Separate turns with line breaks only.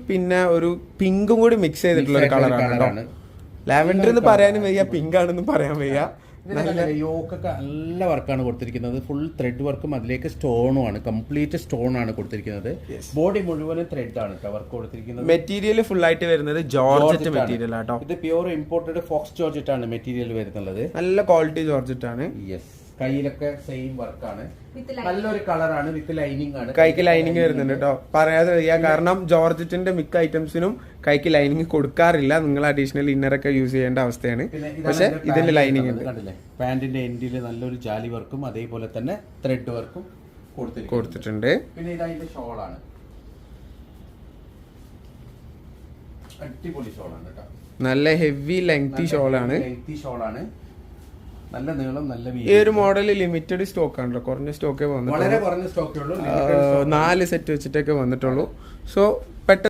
പിന്നെ ഒരു പിങ്കും കൂടി മിക്സ് ചെയ്തിട്ടുള്ള ഒരു കളറാണ്. ലാവൻഡർ എന്ന് പറയാനും വയ്യ, പിങ്ക് ആണെന്ന് പറയാൻ വയ്യ.
യോക്കൊക്കെ നല്ല വർക്കാണ് കൊടുത്തിരിക്കുന്നത്. ഫുൾ ത്രെഡ് വർക്കും അതിലേക്ക് സ്റ്റോണും ആണ്. കംപ്ലീറ്റ് സ്റ്റോൺ ആണ് കൊടുത്തിരിക്കുന്നത്. ബോഡി മുഴുവനും ത്രെഡ് ആണ് വർക്ക് കൊടുത്തിരിക്കുന്നത്.
മെറ്റീരിയൽ ഫുൾ ആയിട്ട് വരുന്നത് ജോർജറ്റ് മെറ്റീരിയൽ ആട്ടോ.
ഇത് പ്യൂർ ഇമ്പോർട്ടഡ് ഫോക്സ് ജോർജറ്റ് ആണ് മെറ്റീരിയൽ വരുന്നത്.
നല്ല ക്വാളിറ്റി ജോർജറ്റ് ആണ്.
യെസ്, കയ്യിലൊക്കെ സെയിം വർക്കാണ്. നല്ലൊരു കളറാണ്. വിത്ത് ലൈനിങ് ആണ്.
കൈക്ക് ലൈനിങ് വരുന്നുണ്ട് കേട്ടോ, പറയാതെ വയ്യ. കാരണം ജോർജറ്റിന്റെ മിക്ക ഐറ്റംസിനും കൈക്ക് ലൈനിങ് കൊടുക്കാറില്ല. നിങ്ങൾ അഡീഷണൽ ഇന്നർ ഒക്കെ യൂസ് ചെയ്യേണ്ട അവസ്ഥയാണ്. പക്ഷെ ഇതിന്റെ ലൈനിങ് ഉണ്ട്.
കണ്ടില്ലേ, പാന്റിന്റെ എൻഡിൽ നല്ലൊരു ജാലി വർക്കും അതേപോലെ തന്നെ ത്രെഡ് വർക്കും
കൊടുത്തിട്ടുണ്ട്.
പിന്നെ ഇതതിന്റെ ഷോളാണ്. അടിപൊളി ഷോളാണ് കേട്ടോ.
നല്ല ഹെവി ലെങ്തി ഷോളാണ്.
നല്ല നീളം, നല്ല
ഈ ഒരു മോഡൽ ലിമിറ്റഡ് സ്റ്റോക്ക് ആണ്, കുറഞ്ഞ സ്റ്റോക്കേ വന്നിട്ടുള്ളൂ.
4 സെറ്റ് വെച്ചിട്ടൊക്കെ
വന്നിട്ടുള്ളൂ. സോ